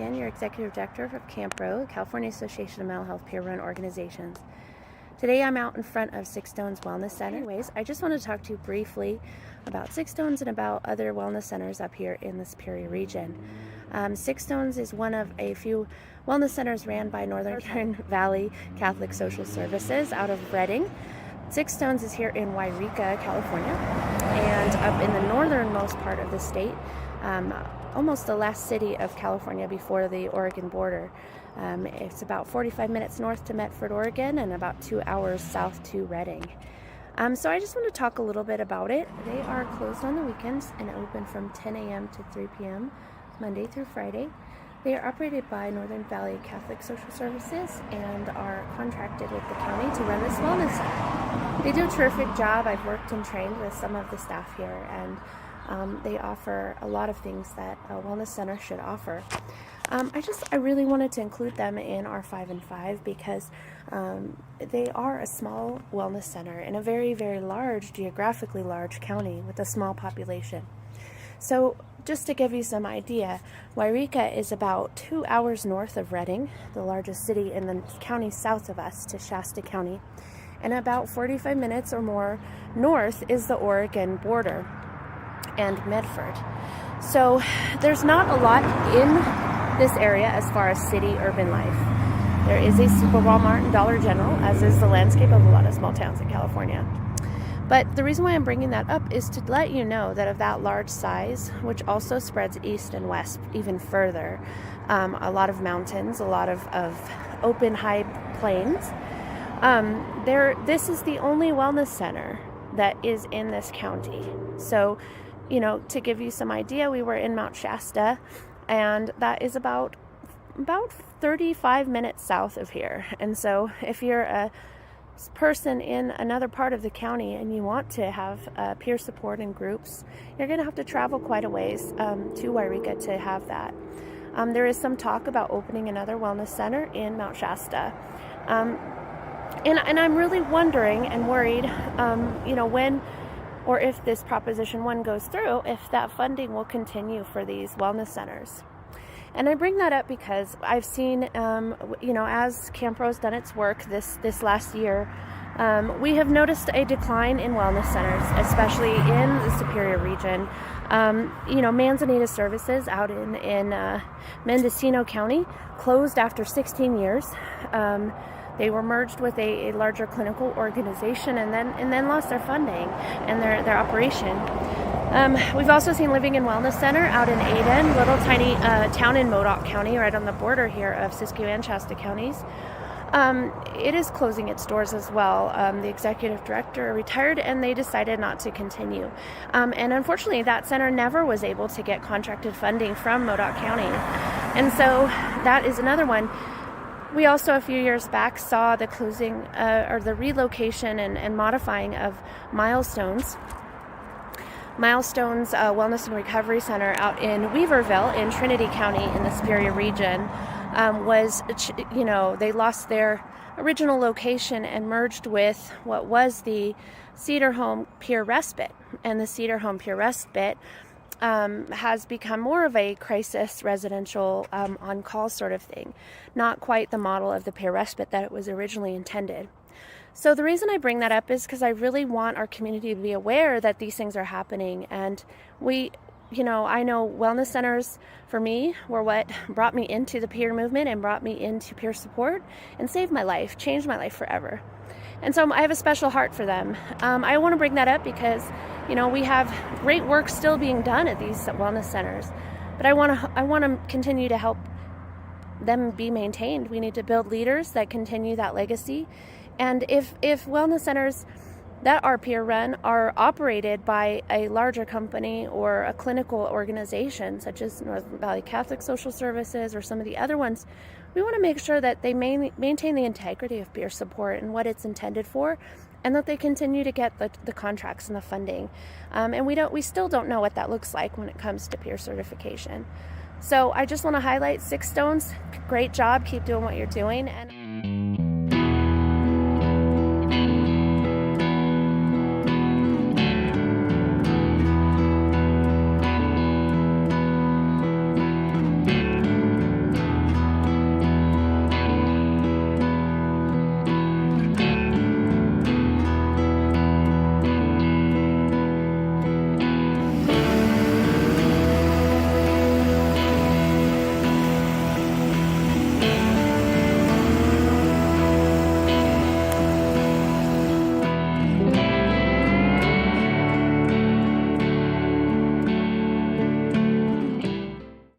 Morgan, your Executive Director of CAMHPRO, California Association of Mental Health Peer-Run Organizations. Today I'm out in front of Six Stones Wellness Center. Anyways, I just want to talk to you briefly about Six Stones and about other wellness centers up here in the Superior region. Six Stones is one of a few wellness centers ran by Northern Valley Catholic Social Services out of Redding. Six Stones is here in Yreka, California, and up in the northernmost part of the state, almost the last city of California before the Oregon border. It's about 45 minutes north to Medford, Oregon, and about 2 hours south to Redding. So I just want to talk a little bit about it. They are closed on the weekends and open from 10 a.m. to 3 p.m. Monday through Friday. They are operated by Northern Valley Catholic Social Services and are contracted with the county to run this wellness center. They do a terrific job. I've worked and trained with some of the staff here, and they offer a lot of things that a wellness center should offer. I really wanted to include them in our 5 and 5 because they are a small wellness center in a very, very large, geographically large county with a small population. So just to give you some idea, Yreka is about 2 hours north of Redding, the largest city in the county south of us, to Shasta County, and about 45 minutes or more north is the Oregon border and Medford. So there's not a lot in this area as far as city urban life. There is a Super Walmart and Dollar General, as is the landscape of a lot of small towns in California. But the reason why I'm bringing that up is to let you know that of that large size, which also spreads east and west even further, a lot of mountains, a lot of open high plains, this is the only wellness center that is in this county. So, to give you some idea, we were in Mount Shasta, and that is about 35 minutes south of here. And so if you're a person in another part of the county and you want to have peer support and groups, you're going to have to travel quite a ways to Yreka to have that. There is some talk about opening another wellness center in Mount Shasta. And I'm really wondering and worried, when or if this Proposition 1 goes through, if that funding will continue for these wellness centers. And I bring that up because I've seen, as CAMHPRO has done its work this last year, we have noticed a decline in wellness centers, especially in the Superior region. Manzanita Services out in Mendocino County closed after 16 years. They were merged with a larger clinical organization and then lost their funding and their operation. We've also seen Living and Wellness Center out in Aden, little tiny town in Modoc County, right on the border here of Siskiyou and Shasta counties. It is closing its doors as well. The executive director retired and they decided not to continue. And unfortunately, that center never was able to get contracted funding from Modoc County. And so that is another one. We also, a few years back, saw the closing or the relocation and modifying of Milestones Wellness and Recovery Center out in Weaverville in Trinity County in the Superior region. They lost their original location and merged with what was the Cedar Home Peer Respite. And the Cedar Home Peer Respite has become more of a crisis residential on-call sort of thing, not quite the model of the peer respite that it was originally intended. So the reason I bring that up is because I really want our community to be aware that these things are happening. And I know wellness centers for me were what brought me into the peer movement and brought me into peer support and saved my life, changed my life forever. And so I have a special heart for them. I want to bring that up because, we have great work still being done at these wellness centers. But I want to continue to help them be maintained. We need to build leaders that continue that legacy. And if wellness centers that are peer run are operated by a larger company or a clinical organization, such as North Valley Catholic Social Services or some of the other ones, we want to make sure that they maintain the integrity of peer support and what it's intended for, and that they continue to get the contracts and the funding. And we still don't know what that looks like when it comes to peer certification. So I just want to highlight Six Stones. Great job. Keep doing what you're doing. And